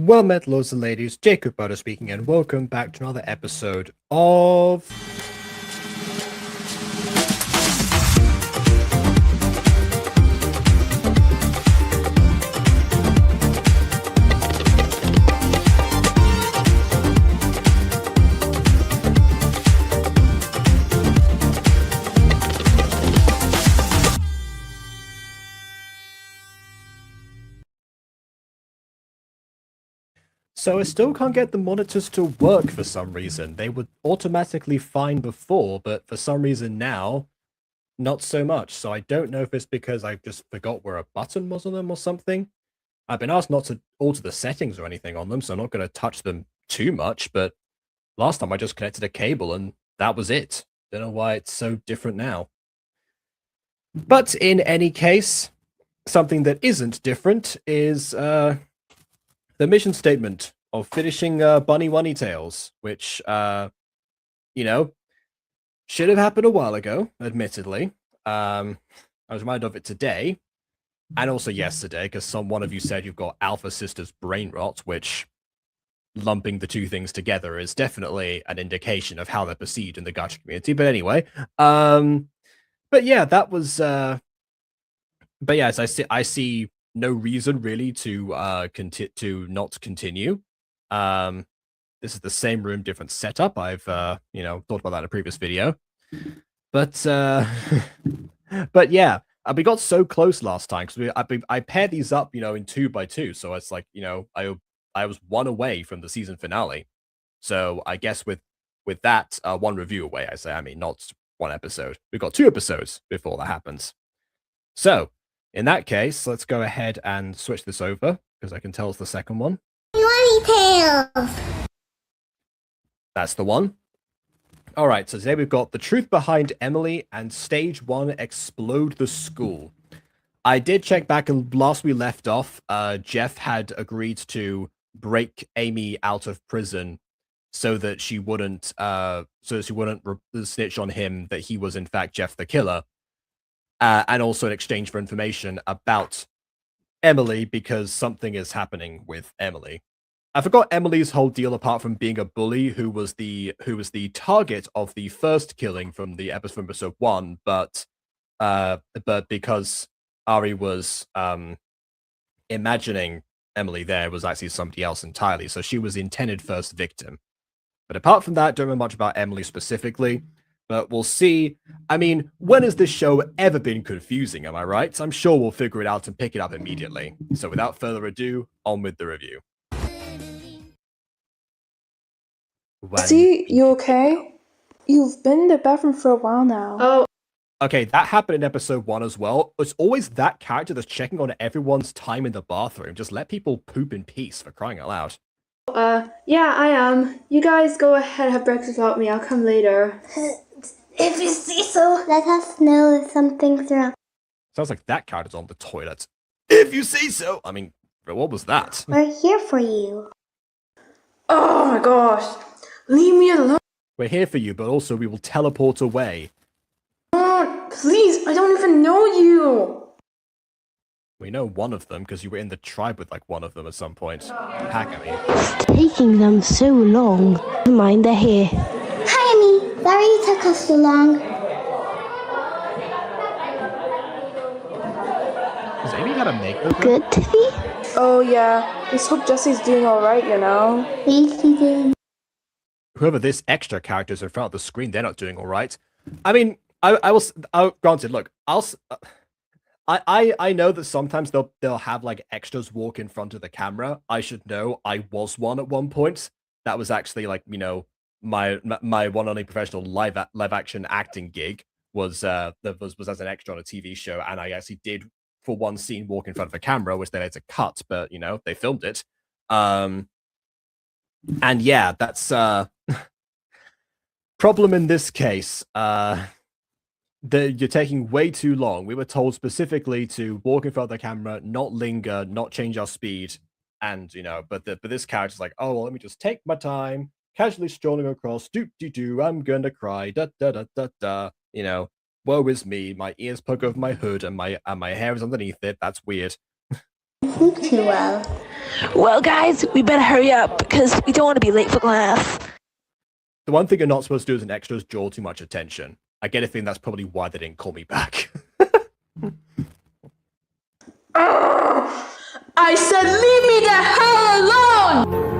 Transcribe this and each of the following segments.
Well met, lords and ladies, Jacob Butter speaking, and welcome back to another episode of... So I still can't get the monitors to work for some reason. They were automatically fine before, but for some reason now, not so much. So I don't know if it's because I just forgot where a button was on them or something. I've been asked not to alter the settings or anything on them, so I'm not going to touch them too much, but last time I just connected a cable and that was it. Don't know why it's so different now. But in any case, something that isn't different is the mission statement of finishing Bunny Wunny Tales, which, you know, should have happened a while ago, admittedly. I was reminded of it today, and also yesterday, because one of you said you've got Alpha Sister's brain rot, which, lumping the two things together, is definitely an indication of how they're perceived in the Gacha community. But anyway, but yeah, that was... but yes, I see no reason really to not continue. This is the same room, different setup. I've thought about that in a previous video. But but yeah, we got so close last time because I paired these up, in 2x2. So it's like, I was one away from the season finale. So I guess with that, one review away, not one episode. We've got 2 episodes before that happens. So in that case, let's go ahead and switch this over, because I can tell it's the second one. Tales. That's the one. All right, so today we've got The Truth Behind Emily and Stage 1 Explode the School. I did check back, and last we left off, Jeff had agreed to break Amy out of prison so that she wouldn't snitch on him that he was in fact Jeff the killer. And also in exchange for information about Emily, because something is happening with Emily. I forgot Emily's whole deal, apart from being a bully who was the target of the first killing from episode 1, but because Ari was imagining Emily there was actually somebody else entirely, so she was the intended first victim. But apart from that, don't know much about Emily specifically. But we'll see. I mean, when has this show ever been confusing, am I right? I'm sure we'll figure it out and pick it up immediately. So without further ado, on with the review. See, you okay? You've been in the bathroom for a while now. Oh. Okay, that happened in episode 1 as well. It's always that character that's checking on everyone's time in the bathroom. Just let people poop in peace, for crying out loud. Yeah, I am. You guys go ahead and have breakfast without me. I'll come later. If you say so. Let us know if something's wrong. Sounds like that character's on the toilet. If you say so. I mean, what was that? We're here for you. Oh my gosh. Leave me alone. We're here for you, but also we will teleport away. Please, I don't even know you. We know one of them because you were in the tribe with like one of them at some point. Pack, I mean. It's taking them so long. Never mind, they're here. Hi, Amy. Sorry it took us so long. Does Amy got a makeover? Good, Tiffy? Oh yeah, just hope Jesse's doing alright, Easy did. Whoever this extra character is in front of the screen, they're not doing all right. I mean, granted, look, I know that sometimes they'll have like extras walk in front of the camera. I should know. I was one at one point. That was actually like, my one only professional live action acting gig was as an extra on a TV show, and I actually did for one scene walk in front of a camera, which they had to cut, but they filmed it. And yeah, that's problem in this case. You're taking way too long. We were told specifically to walk in front of the camera, not linger, not change our speed, and but this character's like, oh well, let me just take my time, casually strolling across, I'm gonna cry, da da da da da. Woe is me, my ears poke over my hood, and my hair is underneath it. That's weird. Sleep too well. Well, guys, we better hurry up because we don't want to be late for class. The one thing you're not supposed to do as an extra is draw too much attention. I get a feeling that's probably why they didn't call me back. I said leave me the hell alone!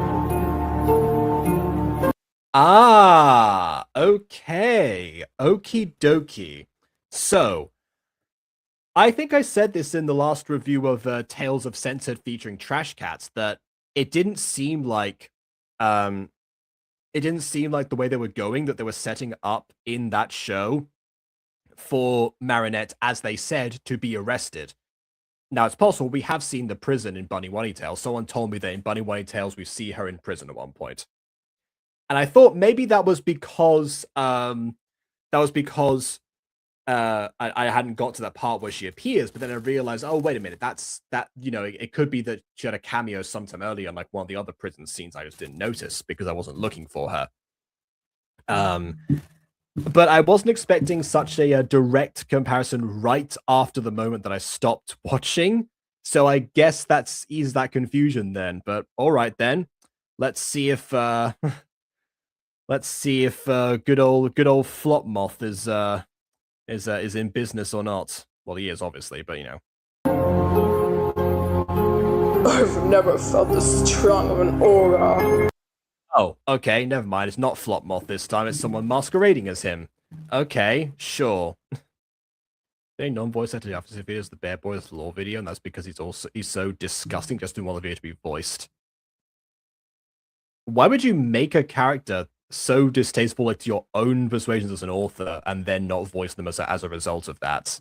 Ah, okay. Okie dokie. So, I think I said this in the last review of Tales of Censored featuring Trash Cats, that it didn't seem like the way they were going, that they were setting up in that show for Marinette, as they said, to be arrested. Now, it's possible we have seen the prison in Bunny Wunny Tales. Someone told me that in Bunny Wunny Tales we see her in prison at one point. And I thought maybe that was because I hadn't got to that part where she appears, but then I realized, oh, wait a minute, it could be that she had a cameo sometime earlier in like one of the other prison scenes I just didn't notice because I wasn't looking for her. But I wasn't expecting such a direct comparison right after the moment that I stopped watching. So I guess that's eased that confusion then. But all right then, let's see if good old Flop Moth is in business or not. Well, he is obviously, but you know. I've never felt this strong of an aura. Oh, okay, never mind. It's not Flop Moth this time. It's someone masquerading as him. Okay, sure. They non-voice acted after the video is the Bear Boys lore video, and that's because he's so disgusting. Just didn't want the video to be voiced. Why would you make a character so distasteful like to your own persuasions as an author and then not voice them as a result of that?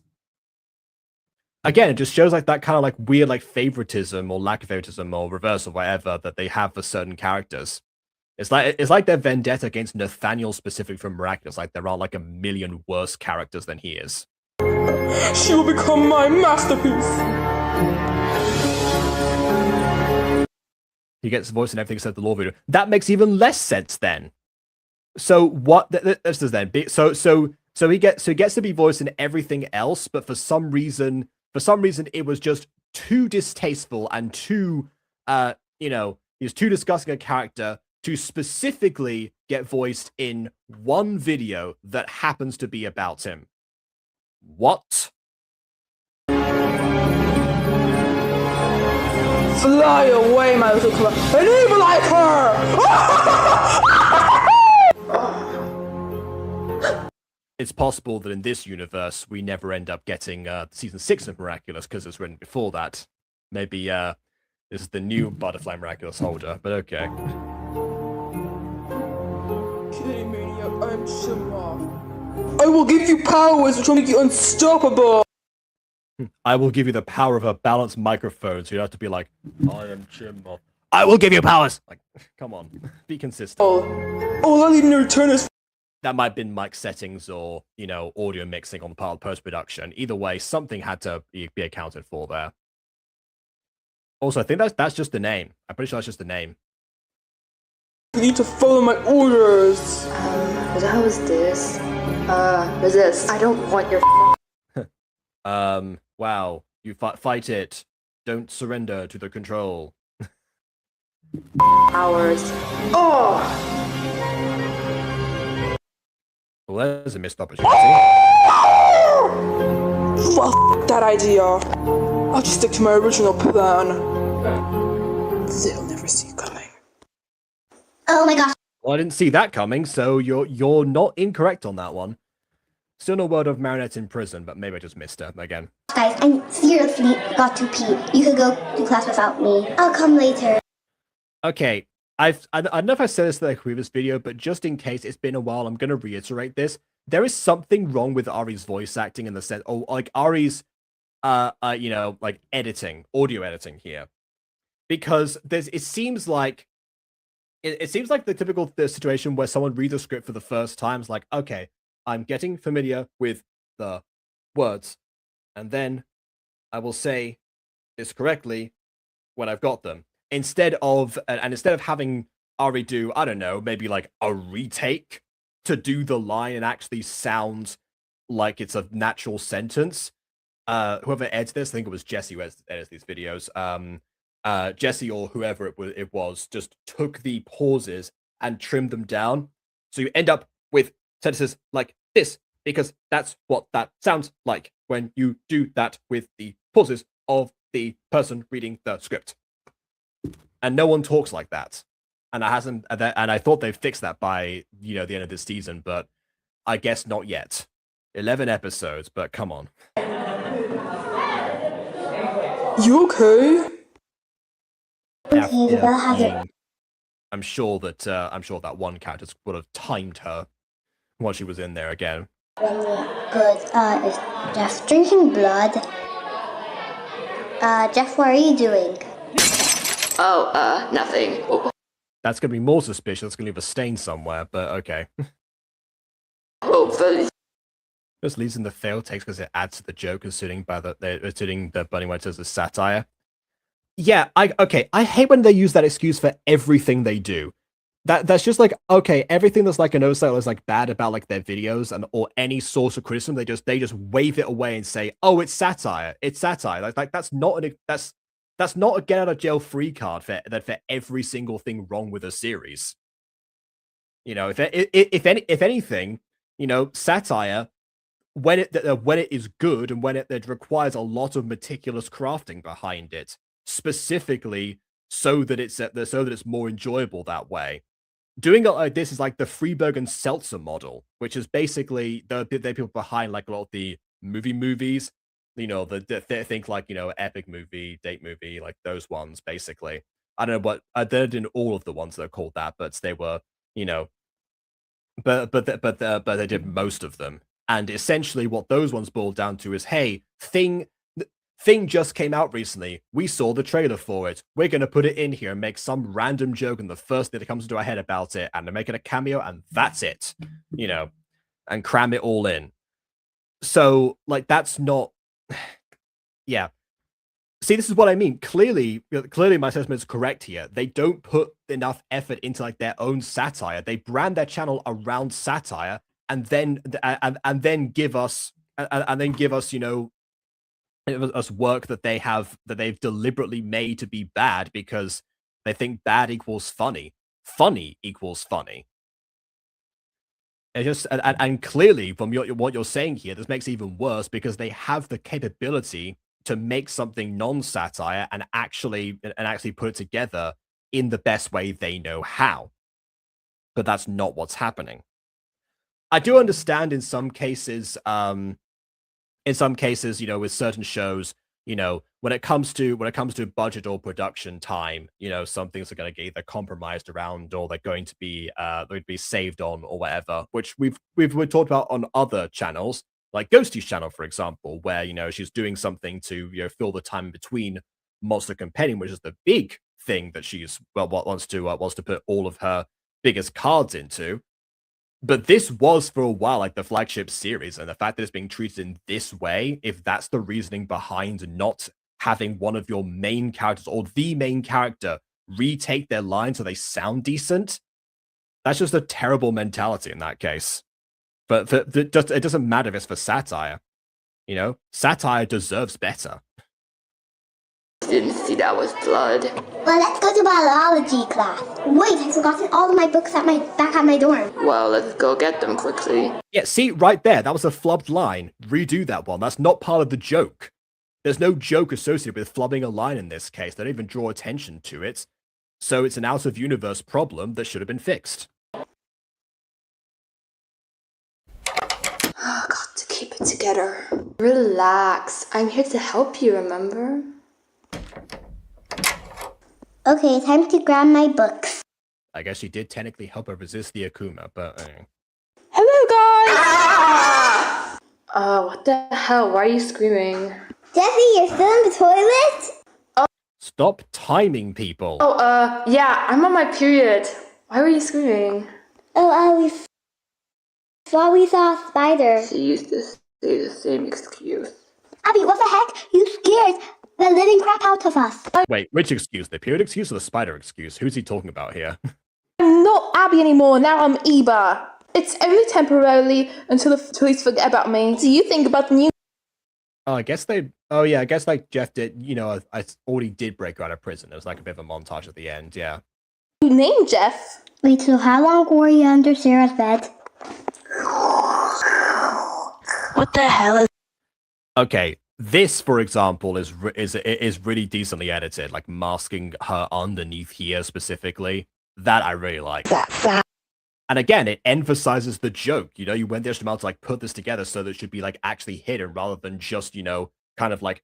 Again, it just shows like that kind of like weird like favoritism or lack of favoritism or reverse or whatever that they have for certain characters. It's like their vendetta against Nathaniel specifically from Miraculous. Like there are like a million worse characters than he is. She will become my masterpiece. He gets voice and everything except the lore video. That makes even less sense then. So what? This is then. So he gets to be voiced in everything else, but for some reason it was just too distasteful and too he was too disgusting a character to specifically get voiced in one video that happens to be about him. What? Fly away, my little clown, and evilize her! It's possible that in this universe we never end up getting season 6 of Miraculous because it's written before that. Maybe this is the new Butterfly Miraculous holder, but okay. Kitty Maniac, I'm Shimwa. I will give you powers which will make you unstoppable! I will give you the power of a balanced microphone, so you have to be like, I am Chimmoff. I will give you powers! Like, come on, be consistent. Oh, I need to return this. That might have been mic settings or, audio mixing on the part of post-production. Either way, something had to be accounted for there. Also, I think that's just the name. I'm pretty sure that's just the name. You need to follow my orders. But how is this? Resist. I don't want your Wow. You fight it. Don't surrender to the control. powers. Oh! Well, there's a missed opportunity. Well, that idea. I'll just stick to my original plan. They'll never see you coming. Oh my gosh. Well, I didn't see that coming, so you're not incorrect on that one. Still no word of Marinette in prison, but maybe I just missed her again. Guys, I seriously got to pee. You could go to class without me. I'll come later. Okay, I don't know if I said this in the previous video, but just in case it's been a while, I'm going to reiterate this. There is something wrong with Ari's voice acting in the sense, like Ari's, like editing, audio editing here, because it seems like the typical situation where someone reads a script for the first time. It's like, okay, I'm getting familiar with the words, and then I will say this correctly when I've got them. Instead of having Ari do, I don't know, maybe like a retake to do the line and actually sound like it's a natural sentence. Whoever edits this, I think it was Jesse who edits these videos. Jesse or whoever it was just took the pauses and trimmed them down. So you end up with sentences like this, because that's what that sounds like when you do that with the pauses of the person reading the script. And no one talks like that. And I thought they fixed that by, the end of this season, but I guess not yet. 11 episodes, but come on. You okay? I'm sure that one character would have timed her while she was in there again. Good. Is Jeff drinking blood? Jeff, what are you doing? Oh, nothing. Oh. That's going to be more suspicious. It's going to leave a stain somewhere, but okay. Hopefully. Just leaves in the fail takes because it adds to the joke, assuming the bunny white as a satire. Yeah, I hate when they use that excuse for everything they do. That's just like, okay, everything that's like an O-style is like bad about like their videos or any source of criticism, they just wave it away and say, oh, it's satire. It's satire. Like that's not a get out of jail free card for every single thing wrong with a series. If anything, satire, when it is good and when it requires a lot of meticulous crafting behind it, specifically so that it's more enjoyable that way. Doing it like this is like the Freeberg and Seltzer model, which is basically the people behind like a lot of the movies. Think like, epic movie, date movie, like those ones, basically. I don't know what, they didn't all of the ones that are called that, but they were, but they did most of them. And essentially what those ones boil down to is, hey, Thing just came out recently. We saw the trailer for it. We're going to put it in here and make some random joke and the first thing that comes into our head about it, and to make it a cameo, and that's it, and cram it all in. So, like, that's not... Yeah. See, this is what I mean. Clearly my assessment is correct here. They don't put enough effort into, like, their own satire. They brand their channel around satire and then give us, us work that they've deliberately made to be bad because they think bad equals funny. Funny equals funny. And clearly, from what you're saying here, this makes it even worse because they have the capability to make something non-satire and actually put it together in the best way they know how. But that's not what's happening. I do understand in some cases, with certain shows, when it comes to budget or production time, some things are going to get either compromised around or they're going to be saved on or whatever, which we've talked about on other channels, like Ghosty's channel, for example, where she's doing something to fill the time between Monster Companion, which is the big thing that she's wants to put all of her biggest cards into. But this was for a while like the flagship series, and the fact that it's being treated in this way, if that's the reasoning behind not having one of your main characters or the main character retake their lines so they sound decent, that's just a terrible mentality in that case. But it doesn't matter if it's for satire. Satire deserves better. Didn't see that was blood. Well, let's go to biology class. Wait, I've forgotten all of my books back at my dorm. Well, let's go get them quickly. Yeah, see, right there, that was a flubbed line. Redo that one. That's not part of the joke. There's no joke associated with flubbing a line in this case. They don't even draw attention to it. So it's an out-of-universe problem that should have been fixed. Got to keep it together. Relax. I'm here to help you, remember? Okay, time to grab my books. I guess she did technically help her resist the Akuma, but... Hello, guys! What the hell? Why are you screaming? Jesse, you're still in the toilet? Stop timing people! Yeah, I'm on my period. Why were you screaming? We thought we saw a spider. She used to say the same excuse. Abby, what the heck? You scared the living crap out of us. Wait, which excuse? The period excuse or the spider excuse? Who's he talking about here? I'm not Abby anymore, now I'm Eba. It's only temporarily until the police forget about me. Do you think about the new Oh, I guess they. Oh yeah, I guess like Jeff did. I already did break her out of prison. It was like a bit of a montage at the end. Yeah. You named Jeff. Wait, so how long were you under Sarah's bed? What the hell is... Okay, this, for example, is really decently edited, like masking her underneath here specifically. That I really like. that? And again, it emphasizes the joke. You went the extra mile to like put this together so that it should be like actually hidden rather than just kind of like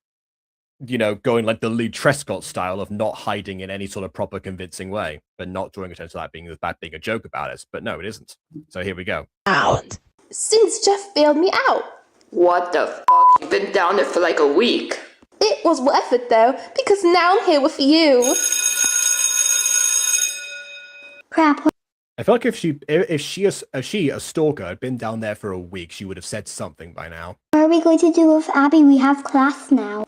going like the Lee Trescott style of not hiding in any sort of proper convincing way, but not drawing attention to that being a joke about it. But no, it isn't. So here we go. Sound. Since Jeff bailed me out. What the fuck? You've been down there for like a week. It was worth it though, because now I'm here with you. Crap. I feel like if she a stalker had been down there for a week, she would have said something by now. What are we going to do with Abby? We have class now.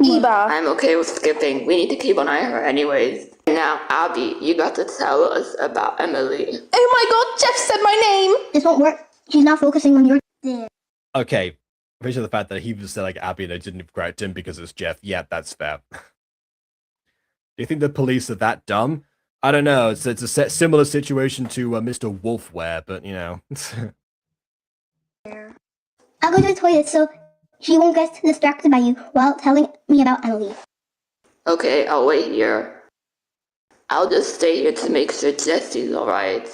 Eva. I'm okay with skipping. We need to keep an eye on her anyways. Now, Abby, you got to tell us about Emily. Oh my god, Jeff said my name! This won't work. She's not focusing on your there. Okay, pretty sure the fact that he was like Abby and I didn't correct him because it's Jeff. Yeah, that's fair. Do you think the police are that dumb? I don't know. It's a similar situation to Mr. Wolfware, but I'll go to the toilet so she won't get distracted by you while telling me about Emily. Okay, I'll wait here. I'll just stay here to make sure Jessie's alright.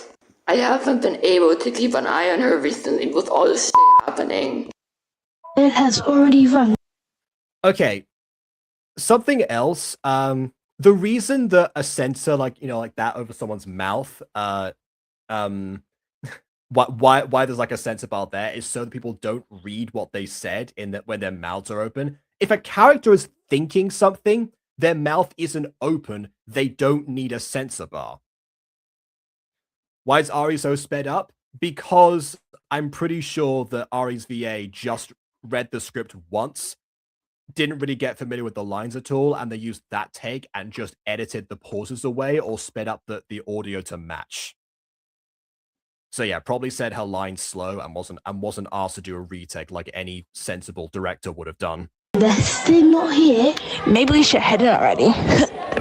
I haven't been able to keep an eye on her recently with all this shit happening. It has already run. Okay, something else. The reason that a censor like that over someone's mouth, why there's like a censor bar there is so that people don't read what they said when their mouths are open. If a character is thinking something, their mouth isn't open, they don't need a censor bar. Why is Ari so sped up? Because I'm pretty sure that Ari's VA just read the script once, didn't really get familiar with the lines at all, and they used that take and just edited the pauses away or sped up the audio to match. So yeah, probably said her lines slow and wasn't asked to do a retake like any sensible director would have done. They're still not here. Maybe we should head in already.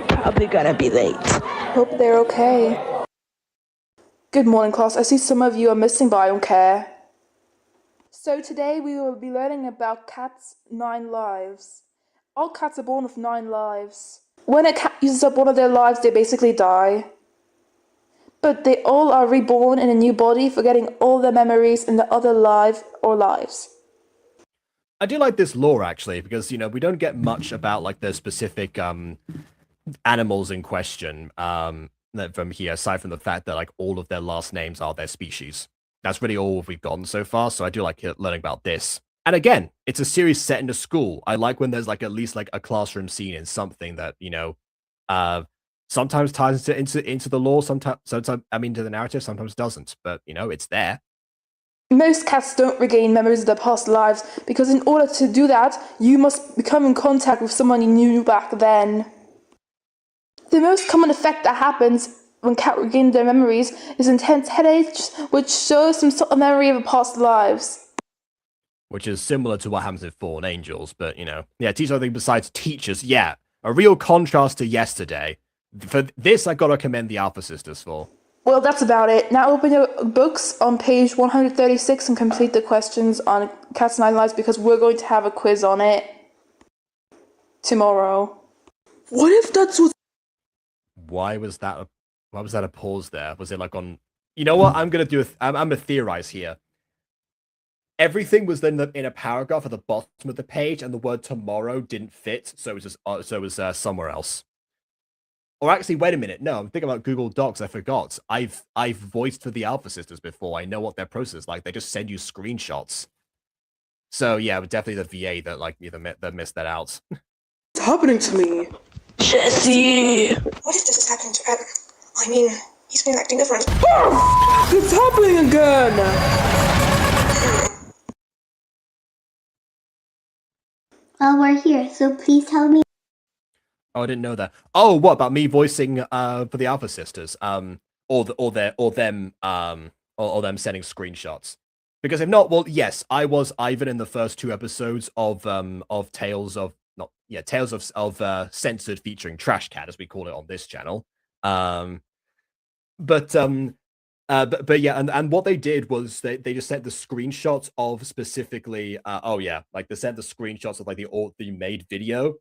Probably gonna be late. Hope they're okay. Good morning, class. I see some of you are missing, but I don't care. So today we will be learning about cats' 9 lives. All cats are born with 9 lives. When a cat uses up one of their lives, they basically die. But they all are reborn in a new body, forgetting all their memories in the other life or lives. I do like this lore actually, because we don't get much about like the specific animals in question from here, aside from the fact that like all of their last names are their species. That's really all we've gotten so far, so I do like learning about this. And again, it's a series set in a school. I like when there's like at least like a classroom scene in something that sometimes ties into the lore, sometimes into the narrative, sometimes doesn't. But it's there. Most cats don't regain memories of their past lives because in order to do that, you must become in contact with someone you knew back then. The most common effect that happens when cats regain their memories is intense headaches, which shows some sort of memory of past lives. Which is similar to what happens with Fallen Angels, but yeah, teach something besides teachers. Yeah, a real contrast to yesterday. For this, I gotta commend the Alpha Sisters for. Well, that's about it. Now open your books on page 136 and complete the questions on Cats' 9 Lives because we're going to have a quiz on it tomorrow. What if that's what... Why was that a pause there? Was it like on... You know what? I'm gonna theorize here. Everything was then in a paragraph at the bottom of the page, and the word tomorrow didn't fit, so it was somewhere else. Or actually, wait a minute. No, I'm thinking about Google Docs. I forgot. I've voiced for the Alpha Sisters before. I know what their process is like. They just send you screenshots. So yeah, but definitely the VA that missed that out. It's happening to me. Jessie! What if this is happening to Evan? I mean, he's been acting different. It's happening again! Well, we're here, so please tell me. Oh, I didn't know that. Oh, what about me voicing for the Alpha Sisters? Or them sending screenshots. Because if not, well, yes, I was Ivan in the first 2 episodes of Tales of Censored featuring Trash Cat, as we call it on this channel. But yeah, and what they did was they just sent the screenshots of specifically like they sent the screenshots of like the made video,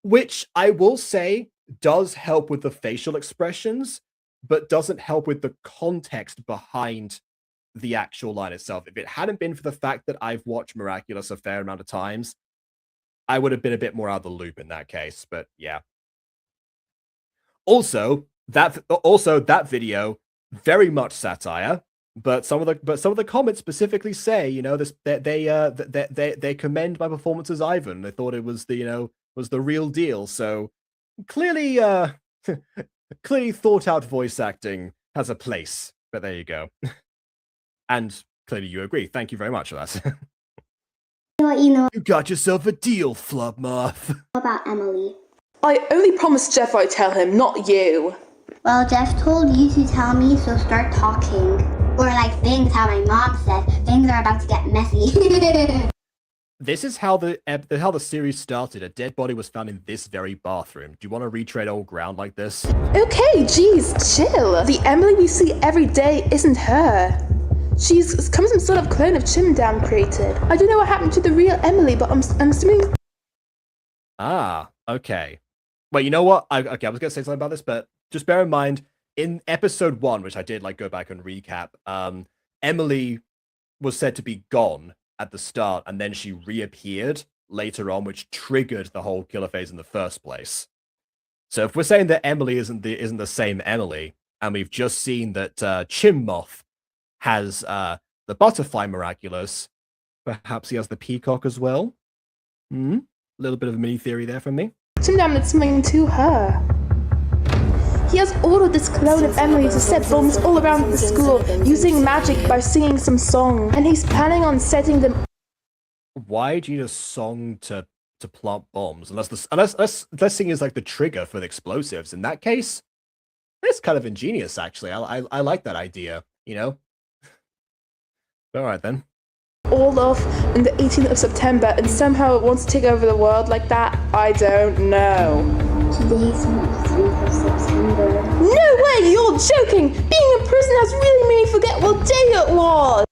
which I will say does help with the facial expressions, but doesn't help with the context behind the actual line itself. If it hadn't been for the fact that I've watched Miraculous a fair amount of times, I would have been a bit more out of the loop in that case. But yeah. Also, that video, very much satire, but some of the comments specifically say, you know, this they commend my performance as Ivan. They thought it was the real deal. So clearly clearly thought out voice acting has a place. But there you go. And clearly you agree. Thank you very much for that. You got yourself a deal, Flubmoth. about Emily. I only promised Jeff I'd tell him, not you. Well, Jeff told you to tell me, so start talking. Or like things how my mom said, things are about to get messy. This is how the series started. A dead body was found in this very bathroom. Do you want to retread old ground like this? Okay, geez, chill. The Emily we see every day isn't her. She's come some sort of clone of Chimdam created. I don't know what happened to the real Emily, but I'm assuming... Ah, okay. Wait, you know what? I was going to say something about this, but just bear in mind, in episode 1, which I did like go back and recap, Emily was said to be gone at the start, and then she reappeared later on, which triggered the whole killer phase in the first place. So if we're saying that Emily isn't the same Emily, and we've just seen that Chimmoth has the butterfly miraculous, perhaps he has the peacock as well. A little bit of a mini theory there from me. Chimdam did something to her. He has ordered this clone of Emily to set bombs all around the school, using magic by singing some song, and he's planning on setting them... Why do you need a song to plant bombs? Unless singing is like the trigger for the explosives. In that case, it's kind of ingenious, actually. I like that idea, you know? All right, then. all off on the 18th of September, and somehow it wants to take over the world like that? I don't know. Today's the 18th of September. No way, you're joking! Being in prison has really made me forget what day it was!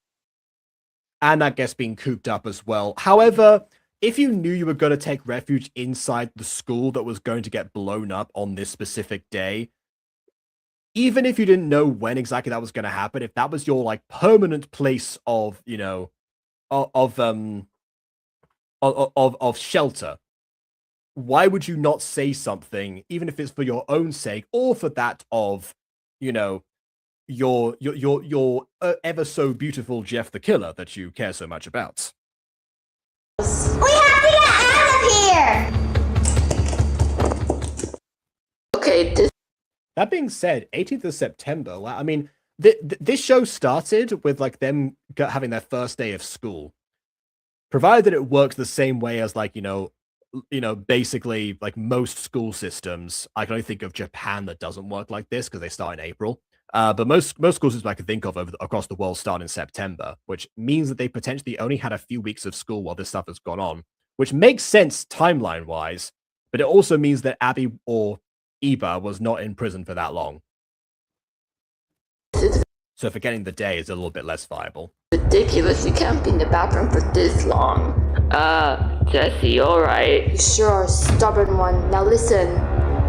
And I guess being cooped up as well. However, if you knew you were going to take refuge inside the school that was going to get blown up on this specific day, even if you didn't know when exactly that was going to happen, if that was your like permanent place of, you know, of shelter, why would you not say something, even if it's for your own sake or for that of, you know, your ever so beautiful Jeff the Killer that you care so much about? We have to get out of here! Okay, That being said, 18th of September, well, I mean, this show started with like them having their first day of school. Provided that it works the same way as like, you know, basically like most school systems. I can only think of Japan that doesn't work like this because they start in April. But most school systems I can think of across the world start in September, which means that they potentially only had a few weeks of school while this stuff has gone on, which makes sense timeline-wise, but it also means that Abby or Iba was not in prison for that long. So forgetting the day is a little bit less viable. Ridiculous, you can't be in the bathroom for this long. Jesse, alright. You sure are a stubborn one. Now listen,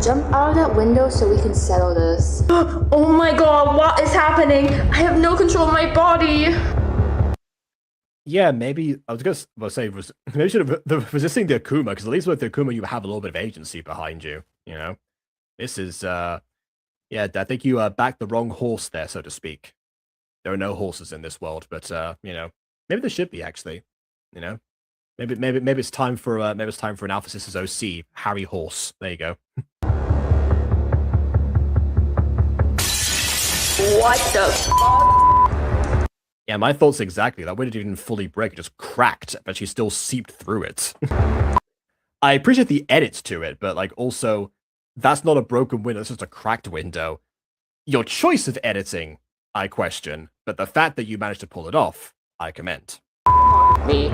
jump out of that window so we can settle this. Oh my god, what is happening? I have no control of my body. Yeah, maybe I was going to say maybe you should have resisting the Akuma, because at least with the Akuma you have a little bit of agency behind you, you know? This is, yeah, I think you backed the wrong horse there, so to speak. There are no horses in this world, but, you know, maybe there should be, actually, you know? Maybe it's time for, an Alpha Sisters OC, Harry Horse. There you go. What the fuck? Yeah, my thoughts exactly. That window didn't even fully break, it just cracked, but she still seeped through it. I appreciate the edits to it, but, like, also, that's not a broken window, it's just a cracked window. Your choice of editing, I question, but the fact that you managed to pull it off, I commend. Me.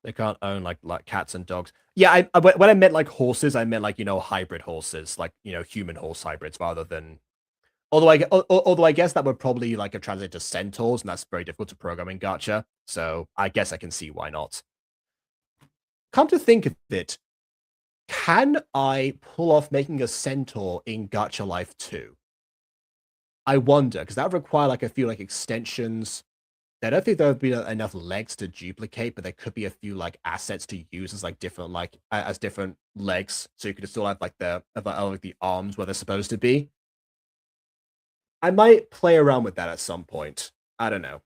They can't own like cats and dogs. Yeah, when I meant like horses, I meant like hybrid horses, like human horse hybrids, rather than. Although I guess that would probably like translate to centaurs, and that's very difficult to program in Gacha. So I guess I can see why not. Come to think of it, can I pull off making a centaur in Gacha Life 2? I wonder, because that would require like a few like extensions. I don't think there would be enough legs to duplicate, but there could be a few like assets to use as like different like as different legs, so you could still have like the arms where they're supposed to be. I might play around with that at some point. I don't know.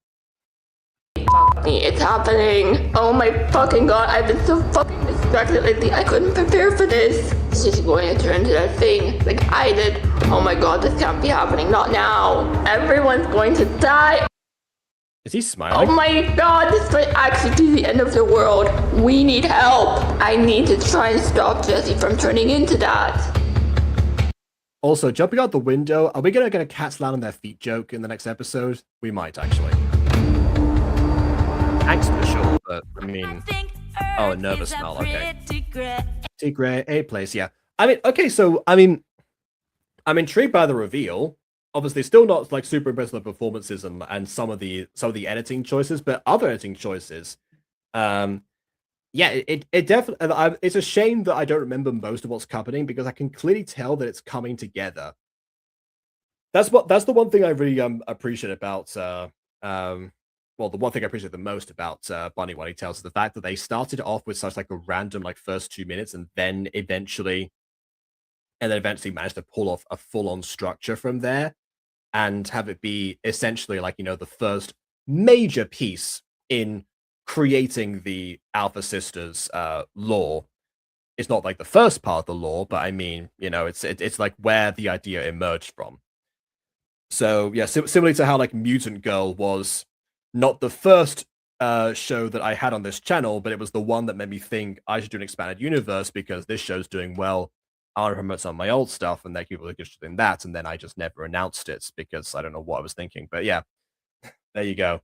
It's happening. Oh my fucking god, I've been so fucking distracted lately. I couldn't prepare for this. She's going to turn into that thing like I did. Oh my god, this can't be happening. Not now. Everyone's going to die. Is he smiling? Oh my god, this might actually be the end of the world. We need help. I need to try and stop Jessie from turning into that. Also, jumping out the window, are we gonna get a cats land on their feet joke in the next episode? We might, actually. Thanks for sure, but I mean... Oh, a nervous smell, okay. Tigray, A place, yeah. I mean, okay, so, I'm intrigued by the reveal. Obviously, still not, like, super impressed with the performances and some of the editing choices, but other editing choices, yeah, it definitely. It's a shame that I don't remember most of what's happening because I can clearly tell that it's coming together. That's the one thing I really appreciate about well, the one thing I appreciate the most about Bunny Wunny Tales is the fact that they started off with such like a random like first 2 minutes and then eventually managed to pull off a full-on structure from there and have it be essentially like the first major piece in creating the Alpha Sisters lore. It's not like the first part of the lore, but I mean, it's like where the idea emerged from. So yeah, similarly to how like Mutant Girl was not the first show that I had on this channel, but it was the one that made me think I should do an expanded universe because this show's doing well. I want to promote some of my old stuff, and people are interested in that, and then I just never announced it because I don't know what I was thinking. But yeah, there you go.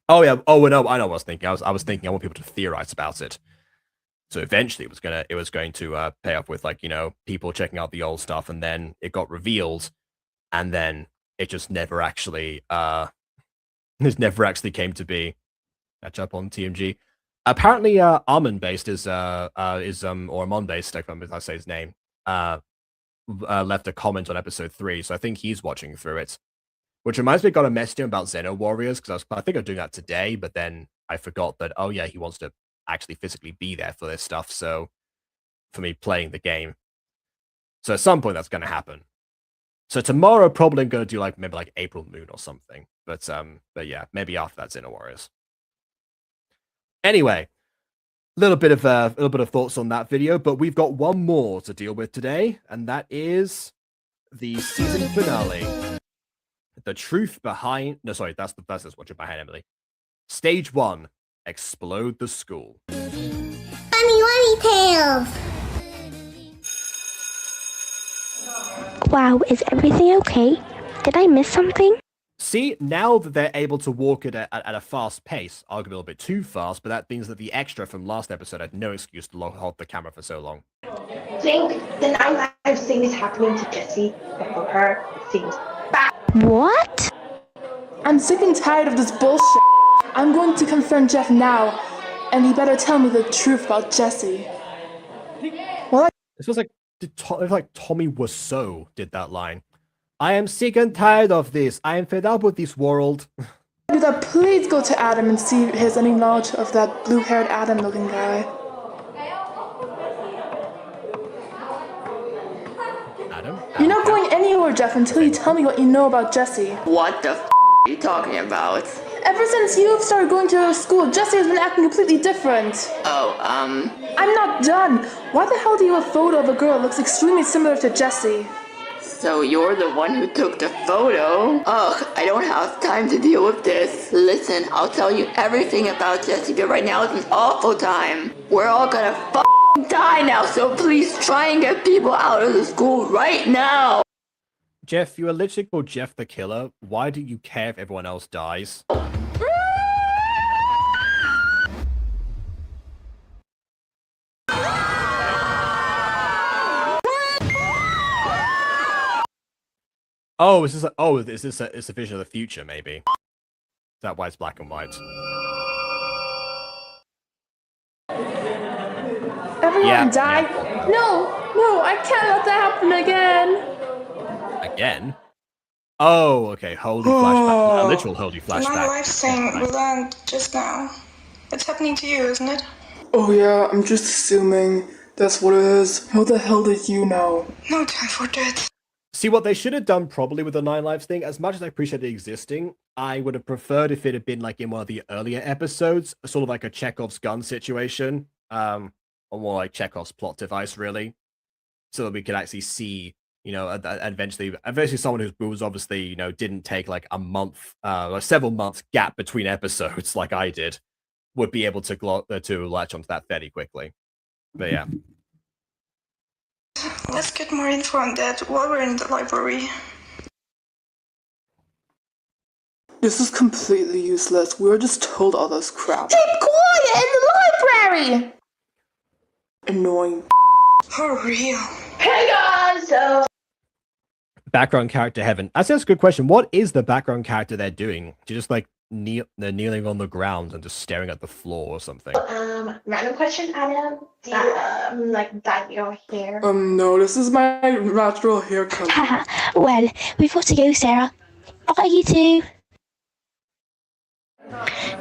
Oh yeah. Oh no, I know what I was thinking. I was thinking I want people to theorize about it. So eventually, it was going to pay off with like people checking out the old stuff, and then it got revealed, and then it just never actually came to be. Catch up on TMG. Apparently, Armon based or Amon based, if I say his name, left a comment on episode 3, so I think he's watching through it. Which reminds me, I got a message him about Xeno Warriors because I think I'm doing that today, but then I forgot that he wants to actually physically be there for this stuff. So for me playing the game, so at some point that's going to happen. So tomorrow probably I'm going to do like maybe like April Moon or something, but yeah, maybe after that Xeno Warriors. Anyway, a little bit of thoughts on that video, but we've got one more to deal with today, and that is the season finale. The truth behind... No, sorry, that's what's behind Emily. Stage 1. Explode the school. Bunny Wunny Tales! Wow, is everything okay? Did I miss something? See, now that they're able to walk at a fast pace, arguably a little bit too fast, but that means that the extra from last episode had no excuse to hold the camera for so long. I think the 9 lives thing is happening to Jessie, but for her, it seems bad. What? I'm sick and tired of this bullshit. I'm going to confront Jeff now, and he better tell me the truth about Jessie. Well, This was like Tommy Wiseau did that line. I am sick and tired of this. I am fed up with this world. do that, please go to Adam and see if he has any knowledge of that blue-haired Adam-looking guy. Adam? You're not going anywhere, Jeff, until you tell me what you know about Jessie. What the f are you talking about? Ever since you've started going to school, Jessie has been acting completely different. Oh, I'm not done. Why the hell do you have a photo of a girl that looks extremely similar to Jessie? so you're the one who took the photo? Ugh, I don't have time to deal with this. Listen, I'll tell you everything about Jessie, but right now it's an awful time. We're all gonna die now, so please try and get people out of the school right now. Jeff, you are literally called Jeff the Killer. Why do you care if everyone else dies? Oh, is this a vision of the future, maybe? Is that why it's black and white? Everyone died. Yeah. No, I can't let that happen again. Again? Oh, okay. Holy flashback. A literal holy flashback. My life thing will end just now. It's happening to you, isn't it? Oh yeah, I'm just assuming that's what it is. How the hell did you know? No time for that. See, what they should have done probably with the 9 Lives thing, as much as I appreciate it existing, I would have preferred if it had been like in one of the earlier episodes, sort of like a Chekhov's gun situation, or more like Chekhov's plot device, really, so that we could actually see, you know, eventually someone who was obviously, you know, didn't take like a month, or several months gap between episodes like I did, would be able to latch onto that fairly quickly. But yeah. Let's get more info on that while we're in the library. This is completely useless. We were just told all this crap. Keep quiet in the library! Annoying. For real. Hey guys, so Background character heaven. That's a good question. What is the background character they're doing? Do you just like they're kneeling on the ground and just staring at the floor or something? random question, Adam. Do you like dye your hair? No, this is my natural haircut. Well, we've got to go, Sarah. Bye, you two.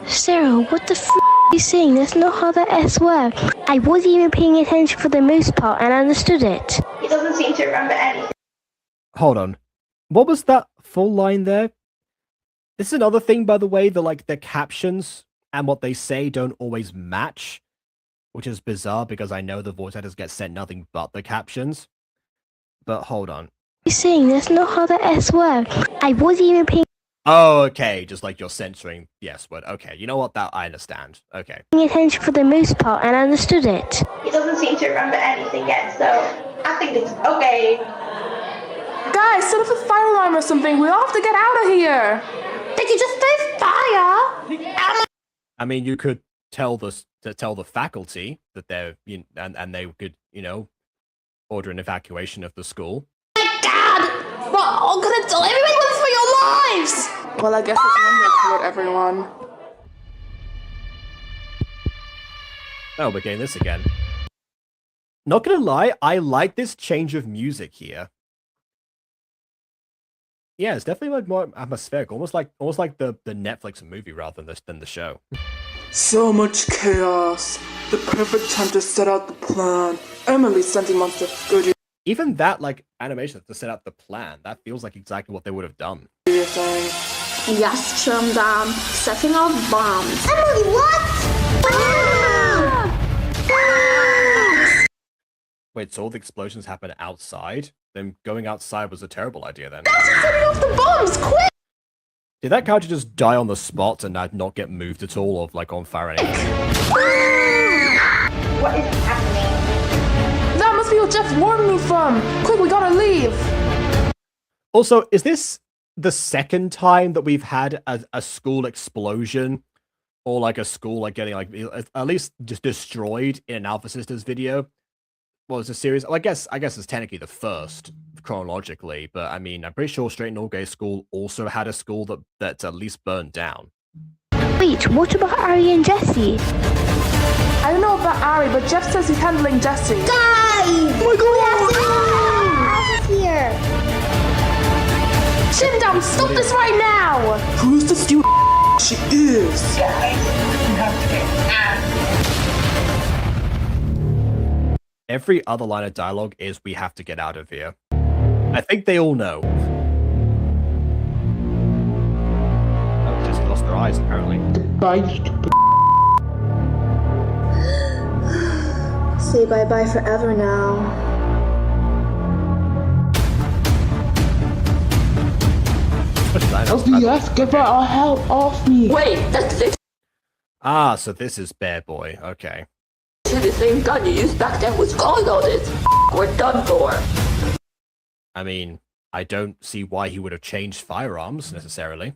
Sarah, what the f*** are you saying? That's not how the S work. I wasn't even paying attention for the most part and understood it. He doesn't seem to remember anything. Hold on. What was that full line there? This is another thing, by the way, the captions and what they say don't always match, which is bizarre because I know the voice actors get sent nothing but the captions. But hold on. You're saying that's not how the S work. I wasn't even paying Oh, okay. Just like you're censoring the S word. Okay, you know what? That I understand. Okay. attention for the most part and understood it. He doesn't seem to remember anything yet, so I think it's okay. Guys, set up a fire alarm or something. We all have to get out of here. Did you just say fire? I mean, you could tell the faculty that they're and they could, you know, order an evacuation of the school. Dad! We're all gonna die. Everyone run for your lives! Well, I guess it's one way to hurt everyone. Oh, we're getting this again. Not gonna lie, I like this change of music here. Yeah, it's definitely like more atmospheric, almost like the Netflix movie rather than the show. So much chaos. The perfect time to set out the plan. Emily sending monster. Go do Even that like animation to set out the plan, that feels like exactly what they would have done. your thing. Yes, chum dam. Setting off bombs. Emily, what? Wait, so all the explosions happen outside? Then going outside was a terrible idea then. Setting off the bombs, quick! Did that character just die on the spot and not get moved at all or like on fire or anything? What is happening? That must be what Jeff warned me from. Quick, we gotta leave. Also, is this the second time that we've had a school explosion or like a school like getting like at least just destroyed in an Alpha Sisters video? Well, it's a series. Well, I guess it's technically the first chronologically, but I mean, I'm pretty sure Straight and All Gay School also had a school that's at least burned down. Wait, what about Ari and Jesse? I don't know about Ari, but Jeff says he's handling Jesse. Guys! Oh my god! Here. Chim dam, stop this right now! Who's the stupid she is? Guys, you have to get out. Every other line of dialogue is "we have to get out of here." I think they all know. Oh, just lost their eyes apparently. Say bye-bye forever now. LDS, get the hell off me! Wait, that's it. Ah, so this is Bear Boy. Okay. The same gun you used back then was calling all this. We're done for. I mean, I don't see why he would have changed firearms necessarily.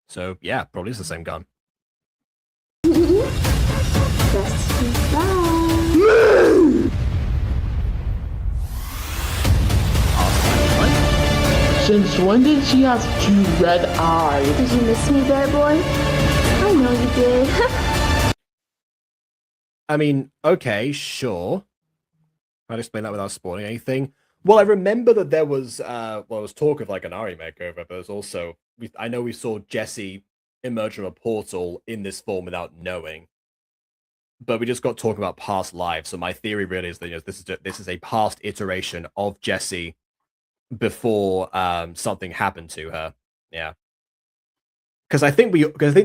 So yeah, probably is the same gun. Since when did she have 2 red eyes? Did you miss me, bear boy? I know you did. I mean, okay, sure. I'll explain that without spoiling anything. Well, I remember that there was there was talk of like an Ari makeover, but there's also I know we saw Jesse emerge from a portal in this form without knowing. But we just got talking about past lives, so my theory really is that this is a past iteration of Jesse before something happened to her. Yeah. Because I think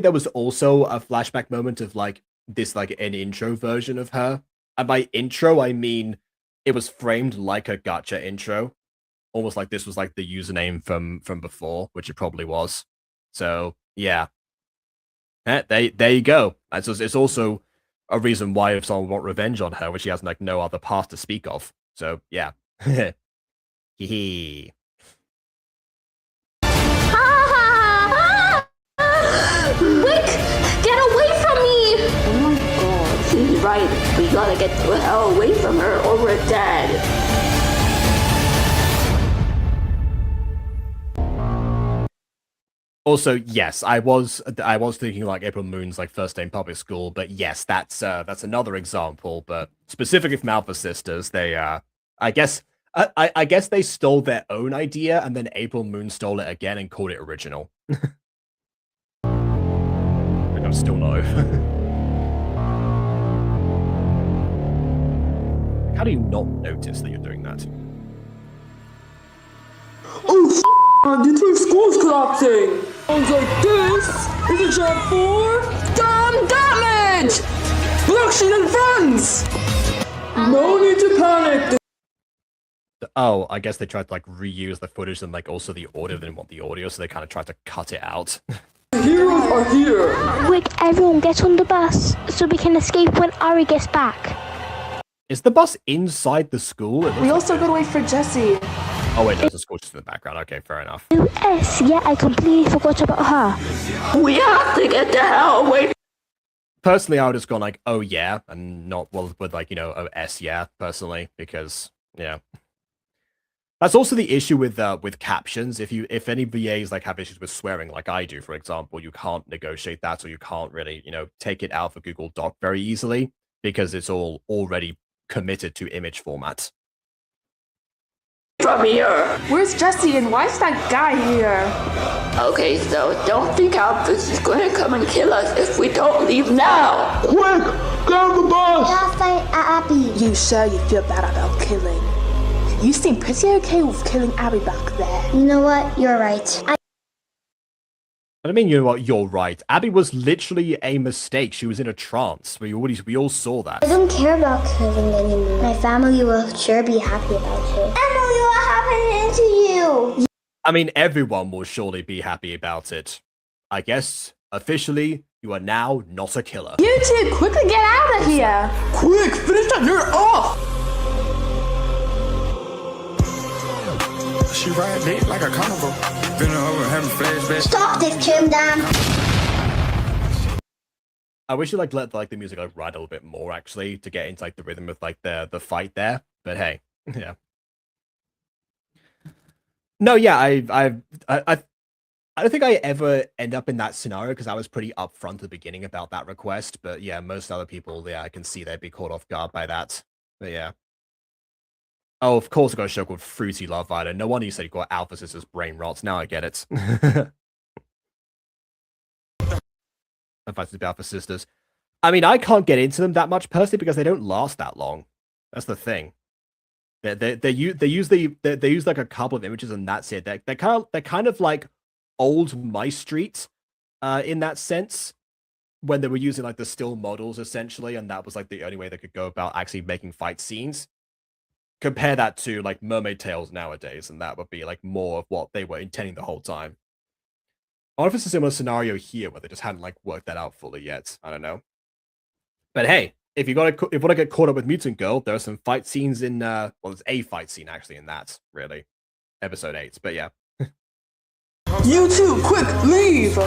there was also a flashback moment of like this like an intro version of her. And by intro I mean it was framed like a Gacha intro. Almost like this was like the username from before, which it probably was. So yeah. There you go. And so it's also a reason why if someone want revenge on her, which she has like no other past to speak of. So yeah. Hee. Wick, get away from me! Oh my god, he's right. We gotta get the hell away from her or we're dead. Also, yes, I was thinking like April Moon's like first day in public school, but yes, that's another example. But specifically from Alpha Sisters, they I guess I guess they stole their own idea and then April Moon stole it again and called it original. I'm still no. How do you not notice that you're doing that? Oh, the twin school's collapsing! Sounds like this is a job for damn damage! Production and friends! No need to panic! Oh, I guess they tried to like reuse the footage and like also the audio. They didn't want the audio, so they kind of tried to cut it out. The heroes are here! Quick, everyone get on the bus so we can escape when Ari gets back. Is the bus inside the school? We also gotta wait for Jessie. Oh wait, there's a school just in the background. Okay, fair enough. Oh, yes, yeah, I completely forgot about her. We have to get the hell away. Personally, I would have just gone like, oh yeah, and not well with like, you know, oh S yeah, personally, because yeah. That's also the issue with captions. If any VAs like have issues with swearing, like I do, for example, you can't negotiate that, or you can't really, you know, take it out for Google Doc very easily because it's all already committed to image format. From here. Where's Jessie and why is that guy here? Okay, so don't think Alphys is gonna come and kill us if we don't leave now. Quick! Get on the bus! Just like Abby. You sure you feel bad about killing? You seem pretty okay with killing Abby back there. You know what? You're right. I mean, you know what? You're right. Abby was literally a mistake. She was in a trance. We all saw that. I don't care about killing anymore. My family will sure be happy about it. Emily, what happened to you? I mean, everyone will surely be happy about it. I guess, officially, you are now not a killer. You two, quickly get out of here! Quick, finish that, you're off! She ride dick like a carnival. Been over having flashbacks. Stop this, Kim Dan. I wish you like let like the music like ride a little bit more actually to get into like the rhythm of like the fight there. But hey, yeah. No, yeah, I don't think I ever end up in that scenario because I was pretty upfront at the beginning about that request. But yeah, most other people, yeah, I can see they'd be caught off guard by that. But yeah. Oh, of course I got a show called Fruity Love Island. No wonder you said you got Alpha Sisters brain rots. Now I get it. Alpha Sisters. I mean, I can't get into them that much personally because they don't last that long. That's the thing. They use like a couple of images and that's it. They're kind of like old My Street, in that sense, when they were using like the still models essentially, and that was like the only way they could go about actually making fight scenes. Compare that to like Mermaid Tales nowadays, and that would be like more of what they were intending the whole time. I wonder if it's a similar scenario here where they just hadn't like worked that out fully yet. I don't know. But hey, if you want to get caught up with Mutant Girl, there are some fight scenes in well, there's a fight scene actually in that, really. episode 8. But yeah. You two, quick, leave!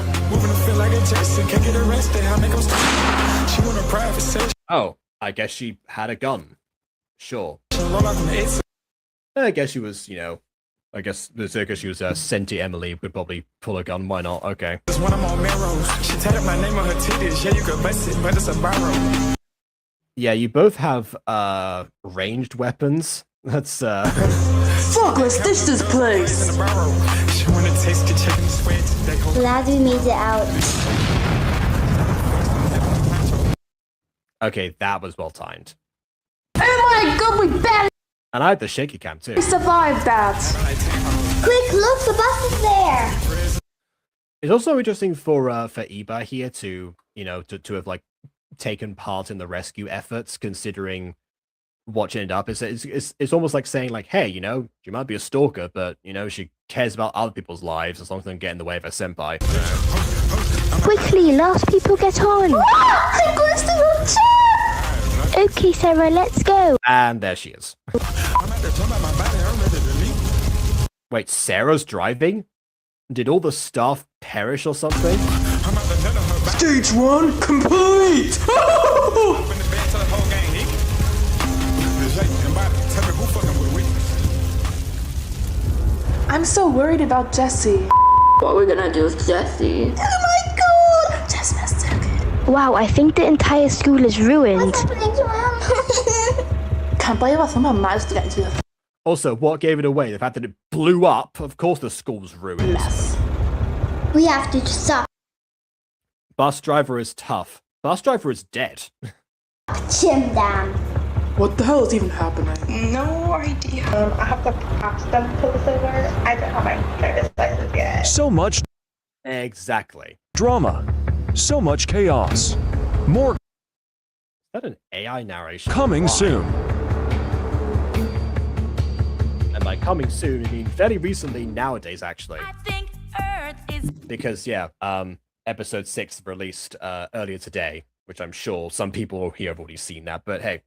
Oh, I guess she had a gun. Sure. I guess she was, I guess because she was Senti Emily would probably pull a gun. Why not? Okay. Yeah, you both have ranged weapons. That's Fuck, let's ditch this place! Glad we made it out. okay. That was well timed. Oh my god, we barely And I had the shaky cam too. Survived that! Quick, look, the bus is there! It's also interesting for Iba here to to have like taken part in the rescue efforts, considering what she ended up. It's almost like saying like, hey, she might be a stalker, but she cares about other people's lives as long as they don't get in the way of her senpai. Quickly, last people get on. I'm going to the chair! Okay, Sarah, let's go. And there she is. Wait, Sarah's driving? Did all the staff perish or something? Stage 1 complete! I'm so worried about Jessie. What we're gonna do with Jessie? Oh my god! Jess must so good. Wow, I think the entire school is ruined. What's happening to him? Can't believe I somehow managed to get into the Also, what gave it away? The fact that it blew up? Of course the school's ruined. mess. We have to stop Bus driver is tough. Bus driver is dead. him down. What the hell is even happening? No idea. I have to ask them to pull this over. I don't have my driver's license yet. So much Exactly. drama. So much chaos. More Is that an AI narration? coming Why? soon. And by coming soon, I mean very recently nowadays, actually. I think Earth is Because, yeah, episode 6 released earlier today, which I'm sure some people here have already seen that. But hey, at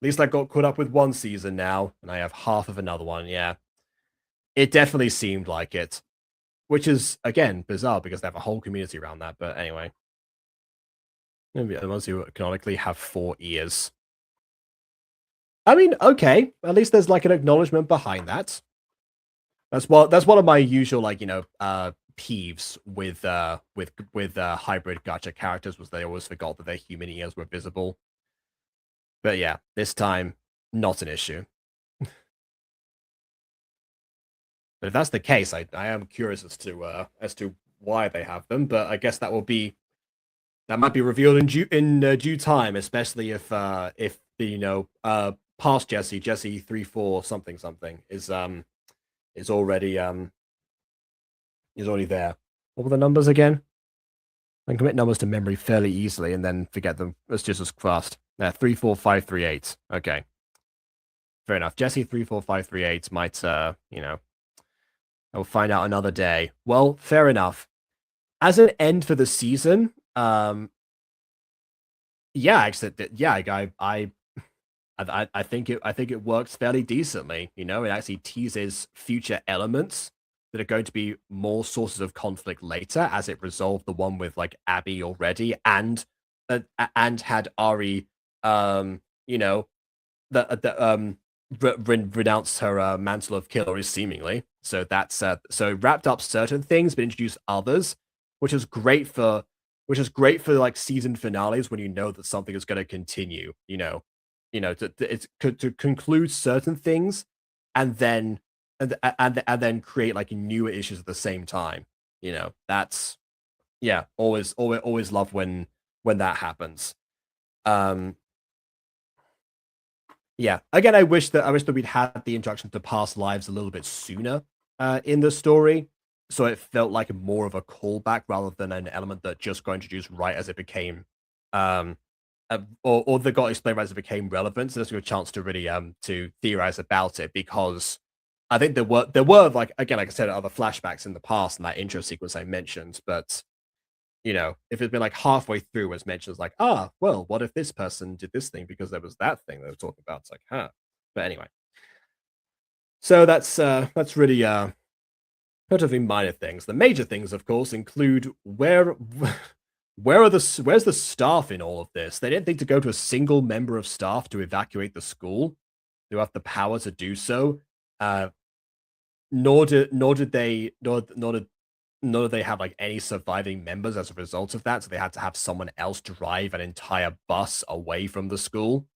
least I got caught up with one season now, and I have half of another one, yeah. It definitely seemed like it. Which is, again, bizarre because they have a whole community around that. But anyway. Maybe the ones who canonically have 4 ears. I mean, okay. At least there's like an acknowledgement behind that. That's one of my usual, like, peeves with hybrid gacha characters was they always forgot that their human ears were visible. But yeah, this time, not an issue. But if that's the case, I am curious as to why they have them. But I guess that might be revealed in due time, especially if the past Jessie 34 something is already there. What were the numbers again? I can commit numbers to memory fairly easily and then forget them. It's just as fast. 34538. Okay. Fair enough. Jessie 34538 might I'll find out another day. Well, fair enough. As an end for the season, I think it works fairly decently. It actually teases future elements that are going to be more sources of conflict later, as it resolved the one with like Abby already, and had Ari, renounced her mantle of killer seemingly. So that's so wrapped up certain things, but introduced others, which is great for like season finales when you know that something is going to continue. To conclude certain things, and then create like newer issues at the same time. That's always love when that happens. Again, I wish that we'd had the introduction to past lives a little bit sooner in the story, so it felt like more of a callback rather than an element that just got introduced right as it became or that got explained right as it became relevant. So there's a chance to really to theorize about it, because I think there were like I said, other flashbacks in the past in that intro sequence I mentioned, but if it's been like halfway through as mentions like, well, what if this person did this thing because there was that thing they were talking about? It's like, huh. But anyway. So that's really relatively minor things. The major things, of course, include where's the staff in all of this? They didn't think to go to a single member of staff to evacuate the school, who have the power to do so. Nor did they have like any surviving members as a result of that. So they had to have someone else drive an entire bus away from the school.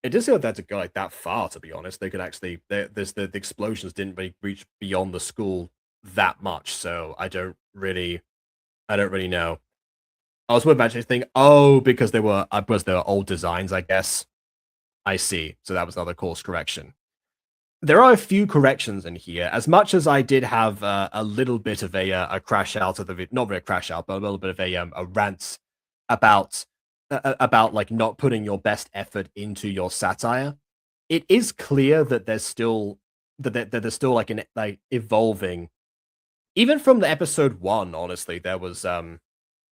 It doesn't seem like they had to go like that far, to be honest. They could actually the explosions didn't really reach beyond the school that much. So I don't really know. I was imagining thinking, oh, because they were old designs, I guess. I see. So that was another course correction. There are a few corrections in here. As much as I did have a little bit of a crash out of the not really a crash out, but a little bit of a rant about like not putting your best effort into your satire. It is clear that there's still that there's still like an like evolving. Even from the episode 1, honestly, there was that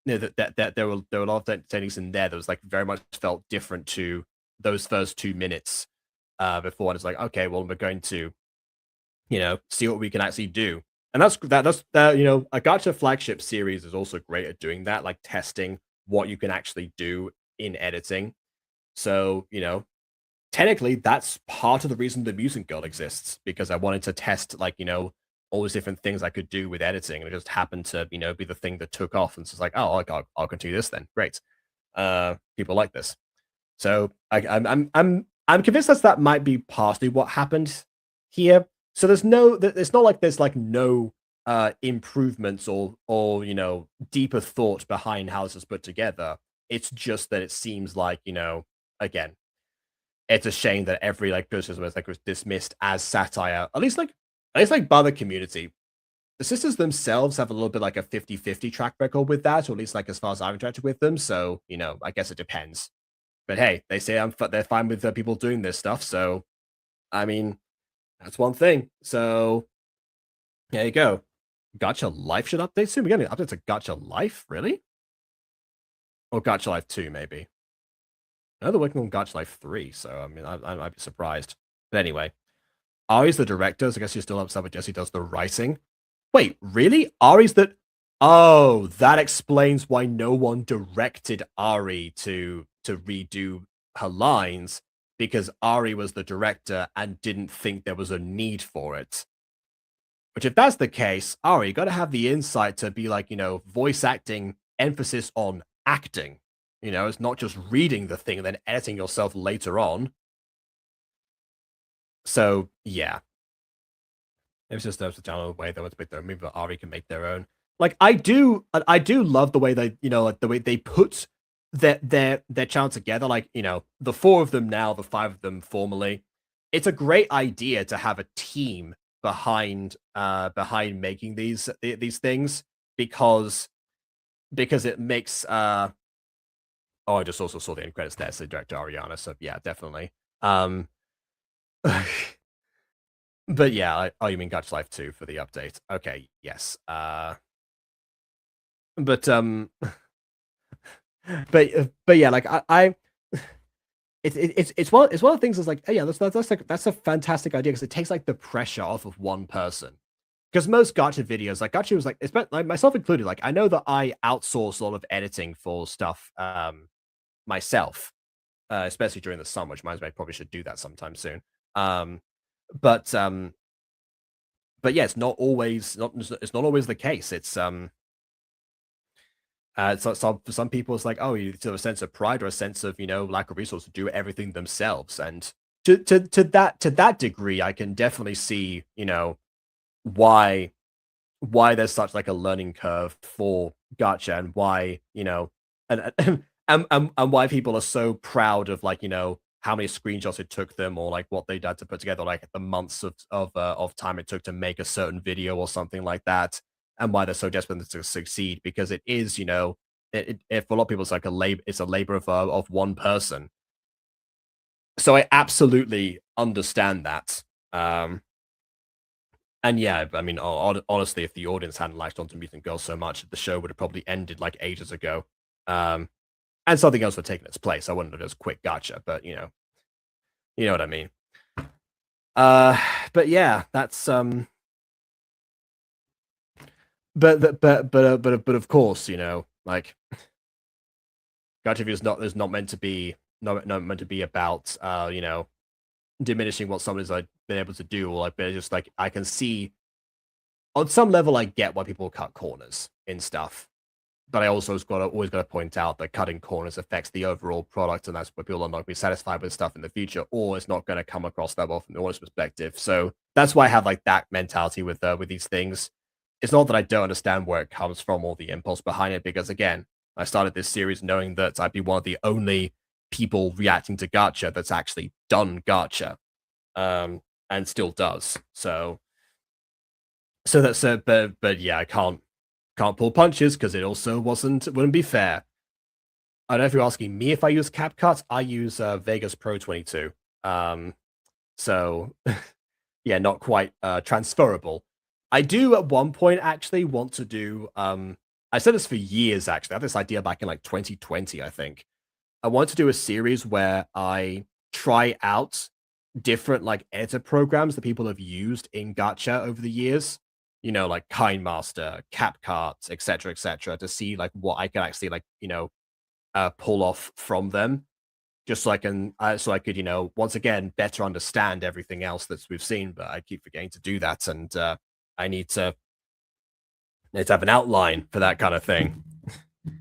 there were a lot of techniques in there that was like very much felt different to those first 2 minutes before. And it's like, okay, well, we're going to, see what we can actually do. And that's a Gacha flagship series is also great at doing that, like testing what you can actually do in editing. So, technically that's part of the reason the Music Girl exists, because I wanted to test all these different things I could do with editing, and it just happened to, be the thing that took off. And so it's like, oh, I'll continue this then. Great. People like this. So I'm convinced that might be partially what happened here. So it's not like there's like no improvements or deeper thought behind how this is put together. It's just that it seems like, again, it's a shame that every criticism was dismissed as satire, at least by the community. The sisters themselves have a little bit like a 50-50 track record with that, or at least as far as I've interacted with them. So, I guess it depends. But hey, they say they're fine with people doing this stuff. So, I mean, that's one thing. So, there you go. Gacha Life should update soon. We're getting an update to Gacha Life, really? Or Gacha Life 2, maybe. I know they're working on Gacha Life 3, so I mean, I might be surprised. But anyway, Ari's the director, so I guess you're still upset with Jesse does the writing. Wait, really? Ari's the... Oh, that explains why no one directed Ari to redo her lines, because Ari was the director and didn't think there was a need for it. Which, if that's the case, Ari, you gotta have the insight to be like, voice acting, emphasis on acting. It's not just reading the thing and then editing yourself later on. So, yeah. It's just a general way they want to make their own movie, but Ari can make their own. Like, I do love the way they, the way they put their channel together. Like, the 4 of them now, the 5 of them formerly. It's a great idea to have a team behind making these things, because it makes oh, I just also saw the end credits there, so director Ariana. So yeah, definitely. But yeah, oh, you mean Gacha Life 2 for the update? Okay, yes. But yeah, like it's one of the things that's like, oh yeah, that's a fantastic idea, because it takes like the pressure off of one person. Because most Gacha videos, like Gacha was like, it's like myself included, like I know that I outsource a lot of editing for stuff myself, especially during the summer, which reminds me I probably should do that sometime soon. But yeah, it's not always the case. It's so for some people, it's like, oh, you have a sense of pride or a sense of lack of resource to do everything themselves, and to that degree, I can definitely see why there's such like a learning curve for Gacha, and why and why people are so proud of like how many screenshots it took them, or like what they had to put together, like the months of time it took to make a certain video or something like that, and why they're so desperate to succeed, because it is for a lot of people it's like it's a labor of one person. So I absolutely understand that. And yeah, I mean, honestly, if the audience hadn't latched onto Mutant Girls so much, the show would have probably ended like ages ago. And something else would have taken its place. I wouldn't have just quit Gacha, but you know what I mean. But yeah, that's but of course, you know, like Gacha video is not meant to be not meant to be about you know, diminishing what somebody's like been able to do, or like, but it's just like I can see on some level I get why people cut corners in stuff. But I also always got to point out that cutting corners affects the overall product, and that's where people are not going to be satisfied with stuff in the future, or it's not going to come across that well from the audience perspective. So that's why I have like that mentality with these things. It's not that I don't understand where it comes from or the impulse behind it, because again, I started this series knowing that I'd be one of the only people reacting to Gacha that's actually done Gacha, and still does. So that's but yeah, I can't pull punches because it also wouldn't be fair. I don't know if you're asking me if I use CapCut. I use Vegas Pro 22. So yeah, not quite transferable. I do at one point actually want to do. I said this for years actually. I had this idea back in like 2020, I think. I want to do a series where I try out different like editor programs that people have used in Gacha over the years. You know, like Kindmaster, CapCut, etc., to see like what I can actually like, you know, pull off from them, just so I can, so I could, you know, once again better understand everything else that we've seen. But I keep forgetting to do that, and I need to have an outline for that kind of thing. You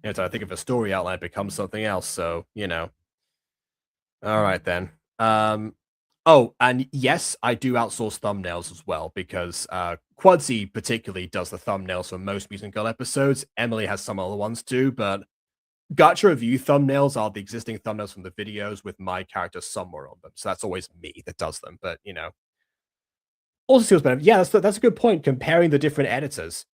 know, so I think if a story outline becomes something else. So you know, all right then. Oh, and yes, I do outsource thumbnails as well because Quadzy particularly does the thumbnails for most Music Girl episodes. Emily has some other ones too, but Gacha review thumbnails are the existing thumbnails from the videos with my character somewhere on them. So that's always me that does them. But you know, also feels better. Yeah, that's a good point. Comparing the different editors,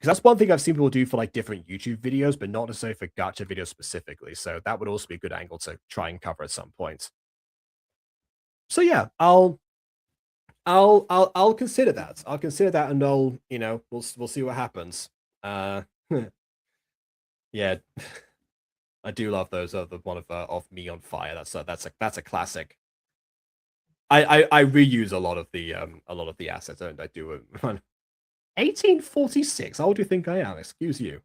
because that's one thing I've seen people do for like different YouTube videos, but not necessarily for Gacha videos specifically. So that would also be a good angle to try and cover at some point. So yeah, I'll consider that. I'll consider that, and I'll, you know, we'll see what happens. Yeah, I do love those. The one of Me on Fire. That's a classic. I reuse a lot of the assets, don't I? Do 1846. How old do you think I am? Excuse you.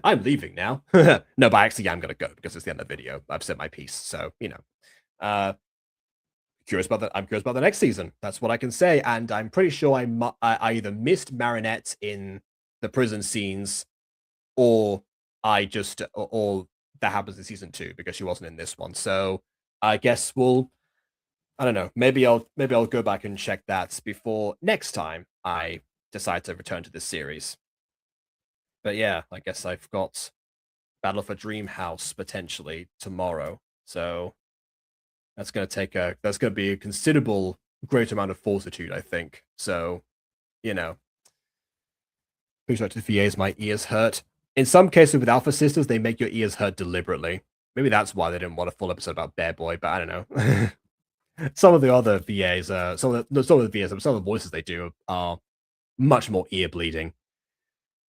I'm leaving now. No, but actually, yeah, I'm gonna go because it's the end of the video. I've said my piece, so you know. I'm curious about the next season. That's what I can say, and I'm pretty sure I either missed Marinette in the prison scenes, or I just or that happens in season 2 because she wasn't in this one. So I guess I don't know. Maybe I'll go back and check that before next time I decide to return to this series. But yeah, I guess I've got Battle for Dream House potentially tomorrow. So that's going to be a considerable great amount of fortitude, I think. So, you know, pretty sure to the VAs, my ears hurt. In some cases with Alpha Sisters, they make your ears hurt deliberately. Maybe that's why they didn't want a full episode about Bear Boy, but I don't know. Some of the other VAs, some of the voices they do are much more ear bleeding.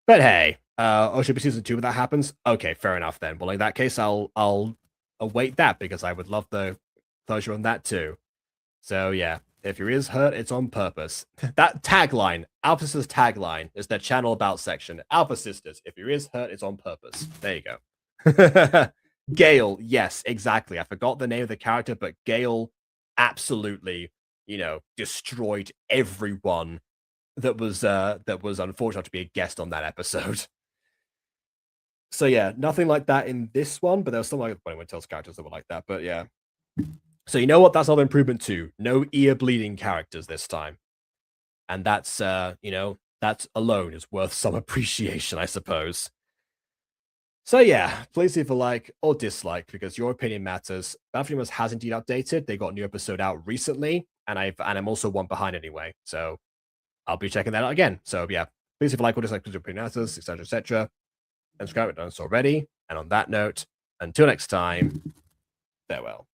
But hey, should be season 2 when that happens? Okay, fair enough then. Well, in that case, I'll await that because I would love the closure on that too. So yeah, if your ears hurt, it's on purpose. That tagline, Alpha Sisters tagline, is their channel about section. Alpha Sisters, if your ears hurt, it's on purpose. There you go. Gale, yes, exactly. I forgot the name of the character, but Gale absolutely, you know, destroyed everyone that was unfortunate to be a guest on that episode. So yeah, nothing like that in this one, but there was some like Bunny Tells characters that were like that. But yeah. So you know what? That's another improvement too. No ear bleeding characters this time. And that's you know, that alone is worth some appreciation, I suppose. So yeah, please leave a like or dislike because your opinion matters. Battlefield has indeed updated. They got a new episode out recently, and I'm also one behind anyway. So I'll be checking that out again. So yeah, please leave a like or dislike because your opinion matters, etc. And subscribe if you haven't done so already. And on that note, until next time, farewell.